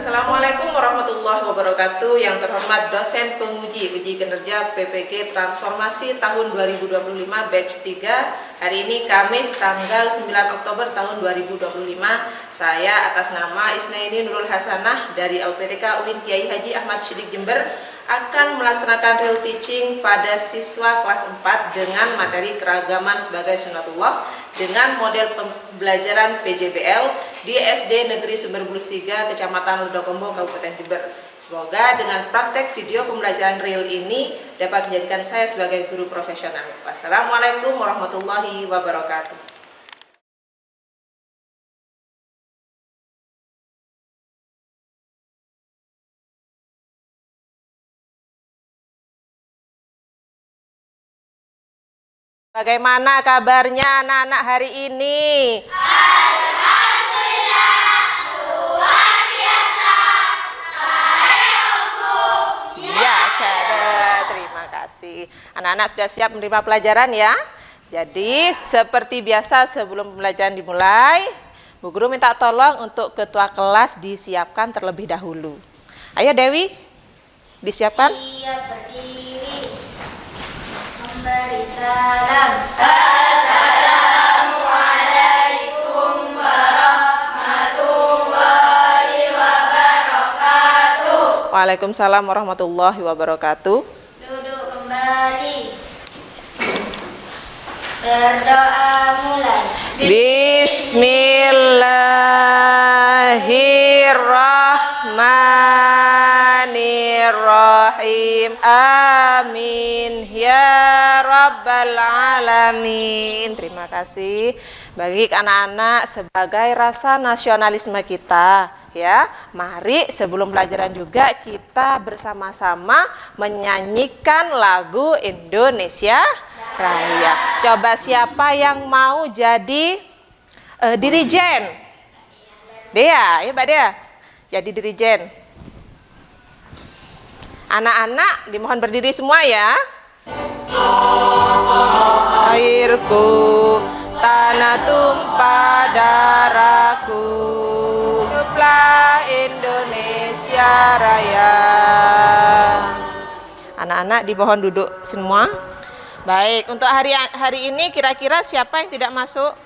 Assalamualaikum warahmatullahi wabarakatuh. Yang terhormat dosen penguji uji kinerja PPG Transformasi tahun 2025 batch 3. Hari ini Kamis tanggal 9 Oktober tahun 2025. Saya atas nama Isnaini Nurul Hasanah dari LPTK UIN Kiai Haji Ahmad Siddiq Jember akan melaksanakan real teaching pada siswa kelas 4 dengan materi keragaman sebagai sunatullah dengan model pembelajaran PJBL di SD Negeri Sumberbulus 3 Kecamatan Ludokombo Kabupaten Jember. Semoga dengan praktek video pembelajaran real ini dapat menjadikan saya sebagai guru profesional. Wassalamualaikum warahmatullahi wabarakatuh. Bagaimana kabarnya anak-anak hari ini? Alhamdulillah, luar biasa. Saya unggul. Ya, terima kasih. Anak-anak sudah siap menerima pelajaran ya? Jadi, seperti biasa sebelum pembelajaran dimulai, Bu Guru minta tolong untuk ketua kelas disiapkan terlebih dahulu. Ayo Dewi, disiapkan. Siap berdiri, memberi salam. Assalamualaikum warahmatullahi wabarakatuh. Waalaikumsalam warahmatullahi wabarakatuh. Duduk kembali. Berdoa mulai. Bismillahirrahmanirrahim. Amin ya rabbal alamin. Terima kasih. Bagi anak-anak sebagai rasa nasionalisme kita, ya. Mari sebelum pelajaran juga kita bersama-sama menyanyikan lagu Indonesia Raya. Coba siapa yang mau jadi dirijen? Dea, ya Mbak Dea. Jadi dirijen. Anak-anak dimohon berdiri semua ya. Airku, tanah tumpah darahku, hiduplah Indonesia Raya. Anak-anak dimohon duduk semua. Baik, untuk hari ini kira-kira siapa yang tidak masuk?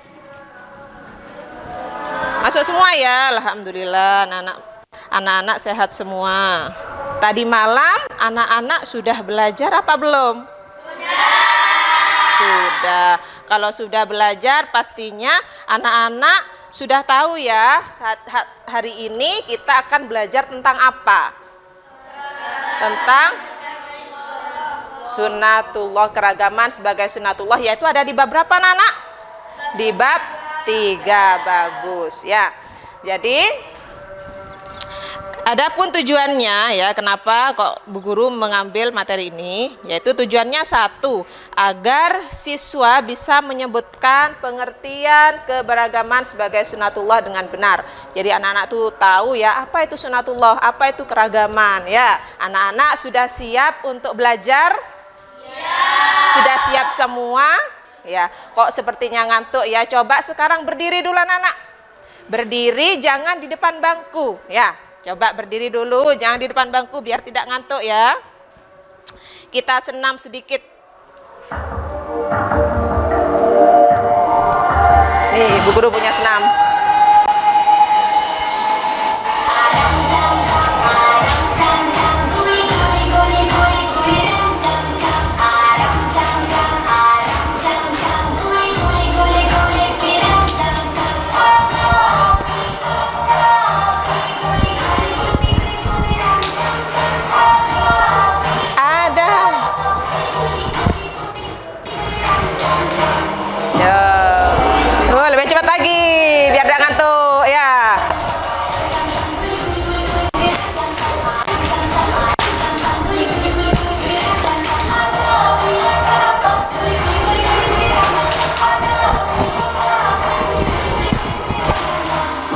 Masuk semua ya, alhamdulillah. Anak-anak sehat semua. Tadi malam anak-anak sudah belajar apa belum? Sudah. Kalau sudah belajar pastinya anak-anak sudah tahu ya hari ini kita akan belajar tentang apa? Tentang sunatullah, keragaman sebagai sunatullah, yaitu ada di bab berapa anak-anak? Di bab 3. Bagus ya. Jadi adapun tujuannya ya, kenapa kok Bu Guru mengambil materi ini, yaitu tujuannya satu, agar siswa bisa menyebutkan pengertian keberagaman sebagai sunatullah dengan benar. Jadi anak-anak tuh tahu ya apa itu sunatullah, apa itu keragaman ya. Anak-anak sudah siap untuk belajar? Sudah siap semua? Ya, kok sepertinya ngantuk ya. Coba sekarang berdiri dulu anak-anak. Berdiri, jangan di depan bangku ya. Coba berdiri dulu, jangan di depan bangku biar tidak ngantuk ya. Kita senam sedikit. Nih, Bu Guru punya senam. Lebih cepat lagi biar tidak ngantuk ya.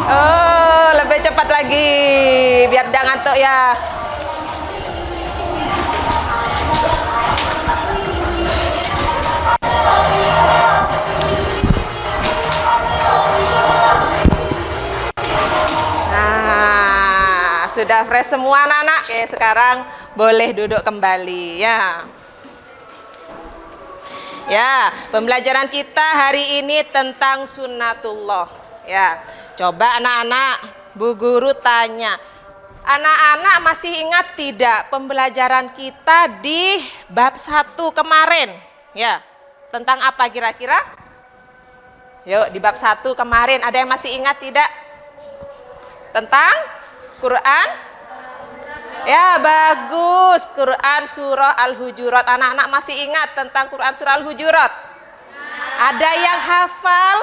Oh, lebih cepat lagi biar tidak ngantuk ya. sudah fresh semua anak-anak. Oke, sekarang boleh duduk kembali ya. Ya, pembelajaran kita hari ini tentang sunnatullah. Ya, coba anak-anak, Bu Guru tanya, anak-anak masih ingat tidak pembelajaran kita di bab 1 kemarin? Ya, tentang apa kira-kira? Yuk, di bab 1 kemarin ada yang masih ingat tidak? Tentang Quran? Ya, bagus. Quran surah Al-Hujurat. Anak-anak masih ingat tentang Quran surah Al-Hujurat? Ada yang hafal?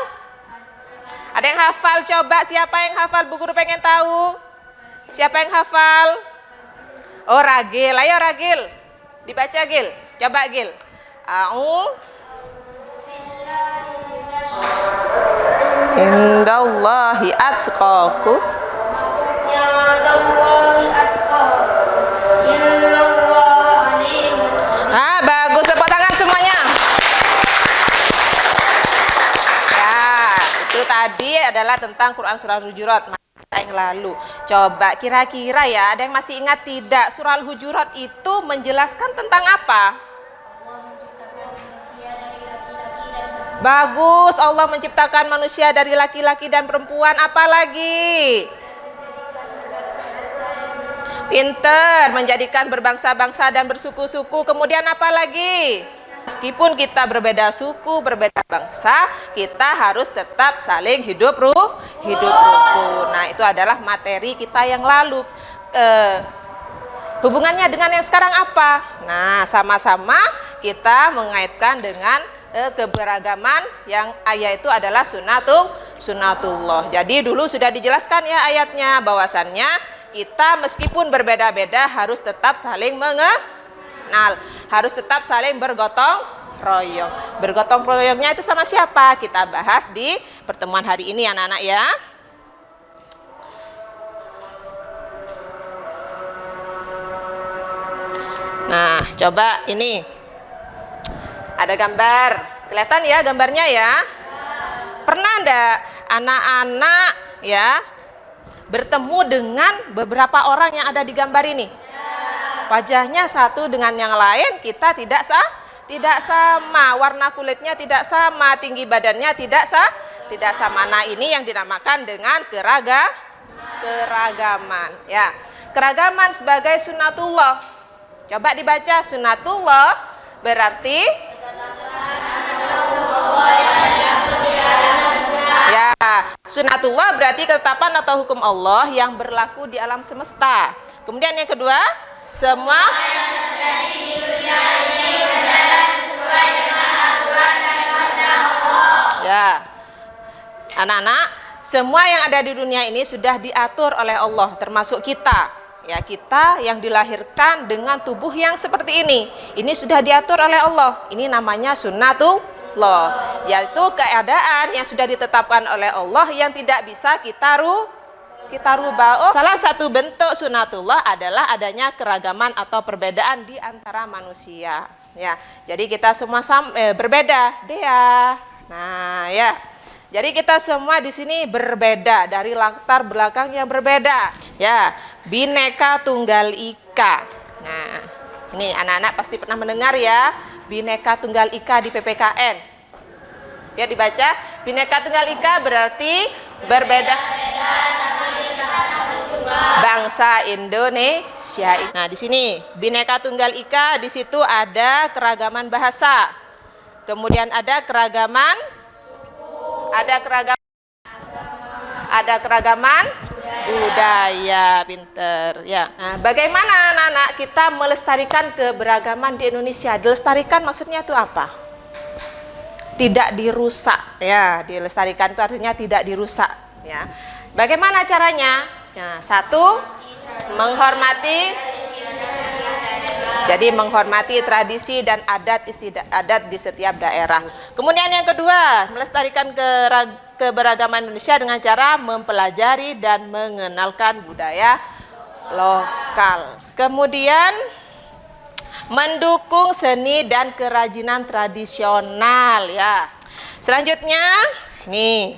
Ada yang hafal? Coba siapa yang hafal? Bu Guru pengen tahu. Siapa yang hafal? Oh, Ragil. Ayo Ragil. Dibaca Gil. Coba Gil. Indallahi atqakum. Nah, bagus, tepuk tangan semuanya. Ya, itu tadi adalah tentang Quran surah Al-Hujurat yang lalu. Coba kira-kira ya, ada yang masih ingat tidak? Surah Al-Hujurat itu menjelaskan tentang apa? Bagus, Allah menciptakan manusia dari laki-laki dan perempuan. Apa lagi? Pinter, menjadikan berbangsa-bangsa dan bersuku-suku. Kemudian apa lagi? Meskipun kita berbeda suku, berbeda bangsa, kita harus tetap saling hidup rukun. Nah, itu adalah materi kita yang lalu. Hubungannya dengan yang sekarang apa? Nah, sama-sama kita mengaitkan dengan keberagaman yang ayat itu adalah sunnatullah. Jadi dulu sudah dijelaskan ya ayatnya, bahwasannya kita meskipun berbeda-beda harus tetap saling mengenal, harus tetap saling bergotong royong. Bergotong royongnya itu sama siapa? Kita bahas di pertemuan hari ini anak-anak ya. Nah, coba ini ada gambar. Kelihatan ya gambarnya ya? Pernah enggak anak-anak ya bertemu dengan beberapa orang yang ada di gambar ini? Wajahnya satu dengan yang lain kita tidak sama, warna kulitnya tidak sama, tinggi badannya tidak sama. Nah, ini yang dinamakan dengan keragaman ya. Keragaman sebagai sunnatullah. Coba dibaca, sunnatullah berarti ya, sunnatullah berarti ketetapan atau hukum Allah yang berlaku di alam semesta. Kemudian yang kedua, semua yang terjadi di dunia ini berjalan sesuai dengan aturan dan kehendak Allah. Ya, anak-anak, semua yang ada di dunia ini sudah diatur oleh Allah, termasuk kita. Ya, kita yang dilahirkan dengan tubuh yang seperti ini sudah diatur oleh Allah. Ini namanya sunnatullah, yaitu keadaan yang sudah ditetapkan oleh Allah yang tidak bisa kita rubah. Salah satu bentuk sunnatullah adalah adanya keragaman atau perbedaan di antara manusia. Ya, jadi kita semua berbeda, Dea. Nah, ya. Jadi kita semua di sini berbeda dari latar belakang yang berbeda. Ya, Bhinneka Tunggal Ika. Nah, ini anak-anak pasti pernah mendengar ya, Bhinneka Tunggal Ika di PPKN. Ya, dibaca, Bhinneka Tunggal Ika berarti berbeda bangsa Indonesia. Nah, di sini Bhinneka Tunggal Ika, di situ ada keragaman bahasa. Kemudian ada keragaman budaya. Pinter ya. Nah, bagaimana anak-anak kita melestarikan keberagaman di Indonesia? Dilestarikan maksudnya itu apa? Tidak dirusak ya. Dilestarikan itu artinya tidak dirusak ya. Bagaimana caranya? Nah, satu, menghormati. Jadi menghormati tradisi dan adat istiadat di setiap daerah. Kemudian yang kedua, melestarikan keberagaman Indonesia dengan cara mempelajari dan mengenalkan budaya lokal. Kemudian mendukung seni dan kerajinan tradisional ya. Selanjutnya, nih,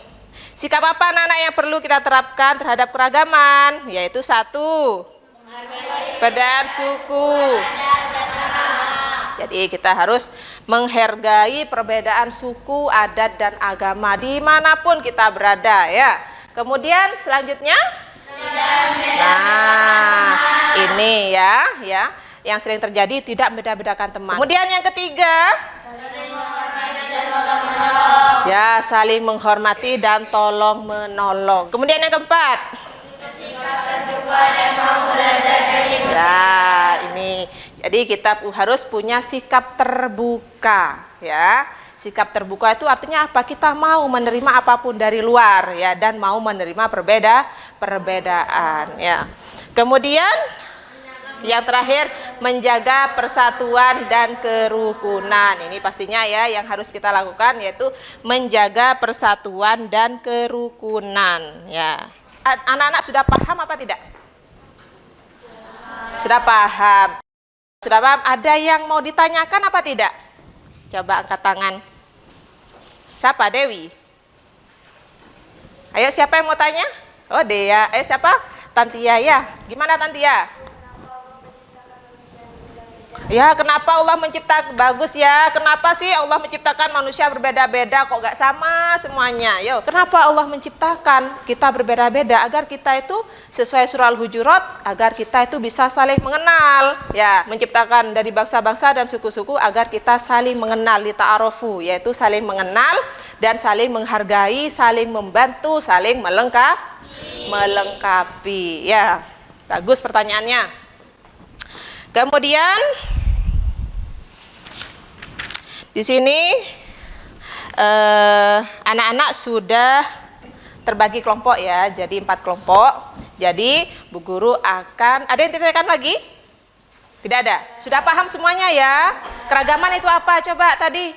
Sikap apa anak-anak yang perlu kita terapkan terhadap keragaman? Yaitu satu, perbedaan suku. Jadi kita harus menghargai perbedaan suku, adat, dan agama dimanapun kita berada ya. Kemudian selanjutnya, nah ini ya, yang sering terjadi tidak beda-bedakan teman. Kemudian yang ketiga, ya saling menghormati dan tolong menolong. Kemudian yang keempat, ya ini, jadi kita harus punya sikap terbuka ya. Sikap terbuka itu artinya apa? Kita mau menerima apapun dari luar ya, dan mau menerima perbedaan ya. Kemudian yang terakhir, menjaga persatuan dan kerukunan. Ini pastinya ya yang harus kita lakukan, yaitu menjaga persatuan dan kerukunan ya. Anak-anak sudah paham apa tidak? Sudah paham. Sudah paham? Ada yang mau ditanyakan apa tidak? Coba angkat tangan. Siapa? Dewi? Ayo, siapa yang mau tanya? Oh, Dea. Siapa? Tantia ya. Gimana Tantia? Ya, kenapa Allah menciptakan? Bagus ya. Kenapa sih Allah menciptakan manusia berbeda-beda, kok gak sama semuanya? Yo, kenapa Allah menciptakan kita berbeda-beda? Agar kita itu sesuai surah Al-Hujurat, agar kita itu bisa saling mengenal. Ya, menciptakan dari bangsa-bangsa dan suku-suku agar kita saling mengenal, lita'arofu, yaitu saling mengenal dan saling menghargai, saling membantu, saling melengkapi. Ya, bagus pertanyaannya. Kemudian di sini anak-anak sudah terbagi kelompok ya, jadi 4 kelompok. Jadi Bu Guru akan, ada yang ditanyakan lagi? Tidak ada. Sudah paham semuanya ya? Keragaman itu apa? Coba tadi.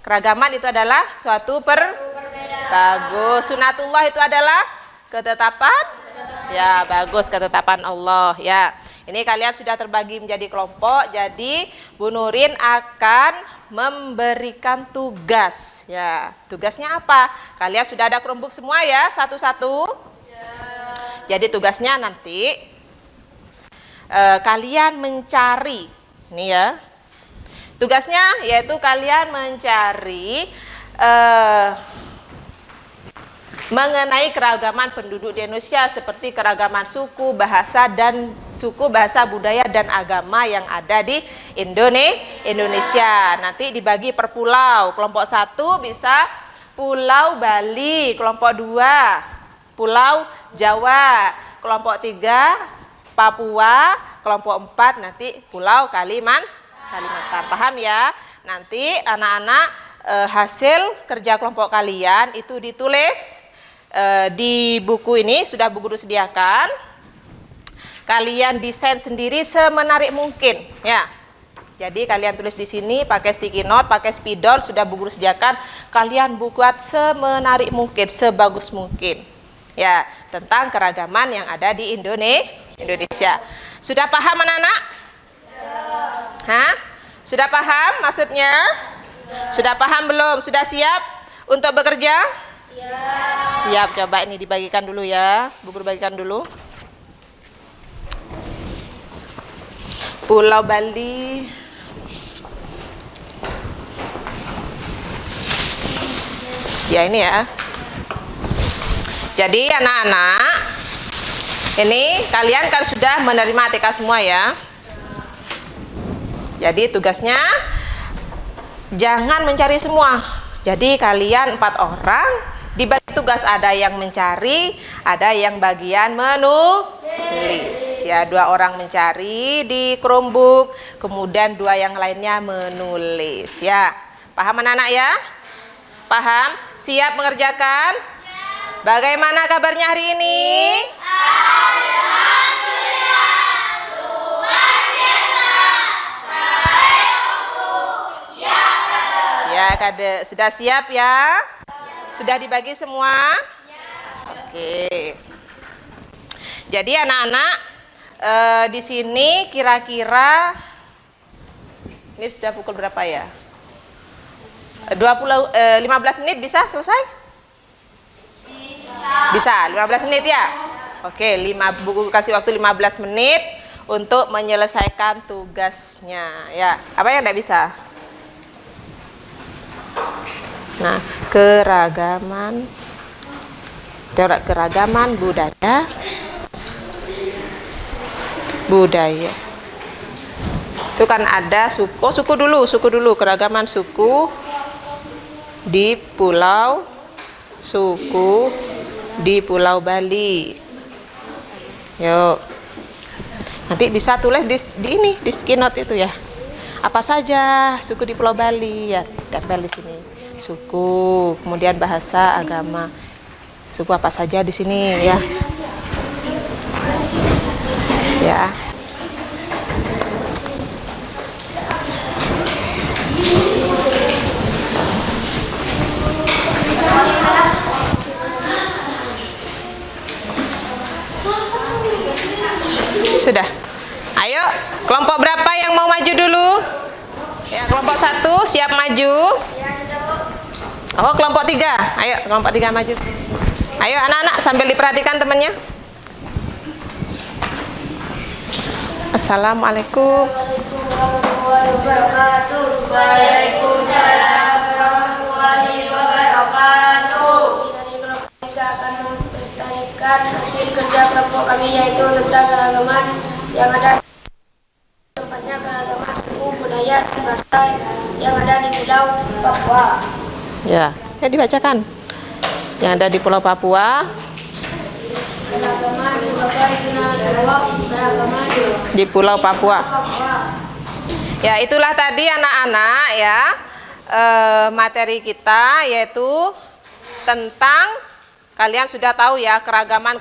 Keragaman itu adalah suatu bagus. Sunatullah itu adalah ketetapan. Ya, bagus, ketetapan Allah ya. Ini kalian sudah terbagi menjadi kelompok. Jadi Bu Nurin akan memberikan tugas ya. Tugasnya apa? Kalian sudah ada Chromebook semua ya, satu-satu ya. Jadi tugasnya nanti kalian mencari ini ya. Tugasnya yaitu kalian mencari mengenai keragaman penduduk di Indonesia, seperti keragaman suku, bahasa, budaya, dan agama yang ada di Indonesia. Nanti dibagi per pulau. Kelompok 1 bisa Pulau Bali, kelompok 2 Pulau Jawa, kelompok 3 Papua, kelompok 4 nanti Pulau Kalimantan. Paham ya? Nanti anak-anak hasil kerja kelompok kalian itu ditulis di buku ini, sudah Bu Guru sediakan. Kalian desain sendiri semenarik mungkin ya. Jadi kalian tulis di sini pakai sticky note, pakai spidol, sudah Bu Guru sediakan. Kalian buat semenarik mungkin, sebagus mungkin ya, tentang keragaman yang ada di Indonesia. Sudah paham anak-anak? Hah? Sudah paham maksudnya? Sudah paham belum? Sudah siap untuk bekerja? Siap, coba ini dibagikan dulu ya. Bu Guru bagikan dulu. Pulau Bali. Ya ini ya. Jadi anak-anak, ini kalian kan sudah menerima ATK semua ya. Jadi tugasnya jangan mencari semua. Jadi kalian 4 orang dibagi tugas, ada yang mencari, ada yang bagian menulis ya. 2 orang mencari di Chromebook, kemudian 2 yang lainnya menulis ya. Paham anak-anak ya? Paham? Siap mengerjakan? Bagaimana kabarnya hari ini? Alhamdulillah, luar biasa. Ya, Kade, sudah siap ya? Sudah dibagi semua? Oke. Jadi anak-anak di sini kira-kira ini sudah pukul berapa ya? 15 menit bisa selesai? Bisa 15 menit ya? Oke, Bu Guru kasih waktu 15 menit untuk menyelesaikan tugasnya ya. Apa yang tidak bisa? Nah, keragaman budaya. Itu kan ada suku dulu, keragaman suku di Pulau Bali. Yuk. Nanti bisa tulis di skinot itu ya. Apa saja suku di Pulau Bali ya, tempel di sini. Suku, kemudian bahasa, agama. Suku apa saja di sini ya. Ya. Sudah. Ayo, kelompok berapa yang mau maju dulu? Ya, kelompok 1 siap maju. Oh, kelompok 3. Ayo, kelompok 3 maju. Ayo anak-anak sambil diperhatikan temannya. Assalamualaikum. Waalaikumsalam warahmatullahi wabarakatuh. Dari kelompok 3 akan melestarikan hasil kerja kelompok kami, yaitu tentang keragaman yang ada tempatnya, keragaman suku, budaya, dan bahasa yang ada di Pulau Papua. Ya dibacakan. Yang ada di Pulau Papua. Keragaman sebagai sunatullah, keragaman Di Pulau Papua. Ya, itulah tadi anak-anak ya materi kita, yaitu tentang, kalian sudah tahu ya, keragaman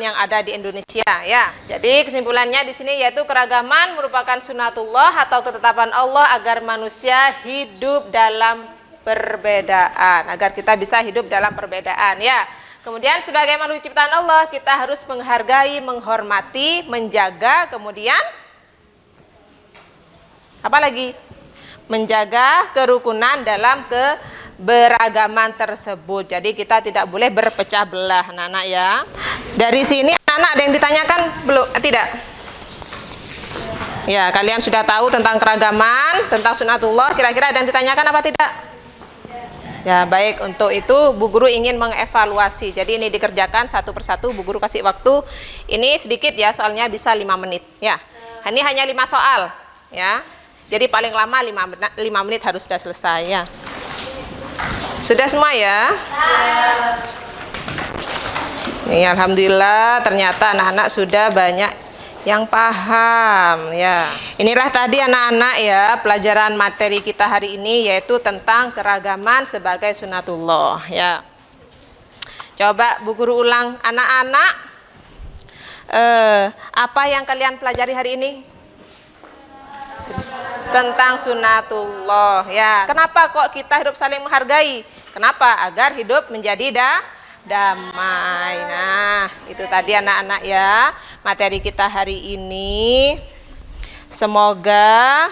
yang ada di Indonesia ya. Jadi kesimpulannya di sini yaitu keragaman merupakan sunatullah atau ketetapan Allah agar manusia hidup dalam perbedaan, agar kita bisa hidup dalam perbedaan ya. Kemudian sebagai makhluk ciptaan Allah, kita harus menghargai, menghormati, menjaga, kemudian apa lagi? Menjaga kerukunan dalam keberagaman tersebut. Jadi kita tidak boleh berpecah belah, anak-anak ya. Dari sini anak-anak ada yang ditanyakan belum? Tidak? Ya, kalian sudah tahu tentang keragaman, tentang sunatullah. Kira-kira ada yang ditanyakan apa tidak? Ya, baik. Untuk itu Bu Guru ingin mengevaluasi. Jadi ini dikerjakan satu persatu. Bu Guru kasih waktu. Ini sedikit ya, soalnya bisa 5 menit. Ya, ini hanya 5 soal. Ya, jadi paling lama 5 menit harus sudah selesai ya. Sudah semua ya? Nih, alhamdulillah ternyata anak-anak sudah banyak yang paham ya. Inilah tadi anak-anak ya pelajaran materi kita hari ini, yaitu tentang keragaman sebagai sunatullah ya. Coba Bu Guru ulang, anak-anak apa yang kalian pelajari hari ini? Tentang sunatullah ya. Kenapa kok kita hidup saling menghargai? Kenapa? Agar hidup menjadi damai. Nah, itu tadi anak-anak ya materi kita hari ini. Semoga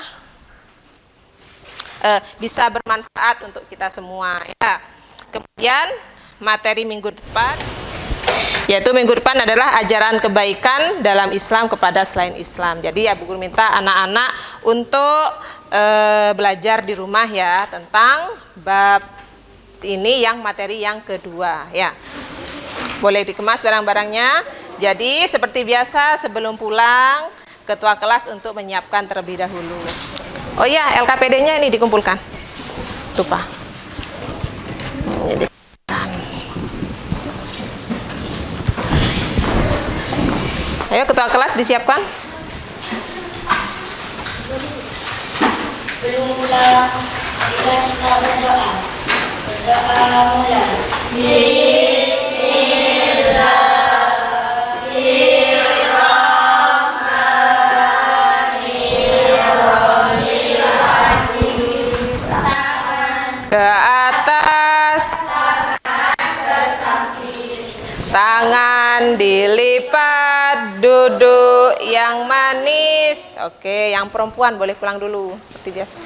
bisa bermanfaat untuk kita semua ya. Kemudian materi minggu depan, yaitu minggu depan adalah ajaran kebaikan dalam Islam kepada selain Islam. Jadi ya Bu Guru minta anak-anak untuk belajar di rumah ya tentang bab ini, yang materi yang kedua ya. Boleh dikemas barang-barangnya. Jadi seperti biasa sebelum pulang, ketua kelas untuk menyiapkan terlebih dahulu. Oh iya, LKPD-nya ini dikumpulkan. Lupa. Ini ayo ketua kelas disiapkan. Sebelum pulang, kita sudah berdoa. Berdoa mulai. Ke atas, tangan dilipat, duduk yang manis. Oke, yang perempuan boleh pulang dulu seperti biasa.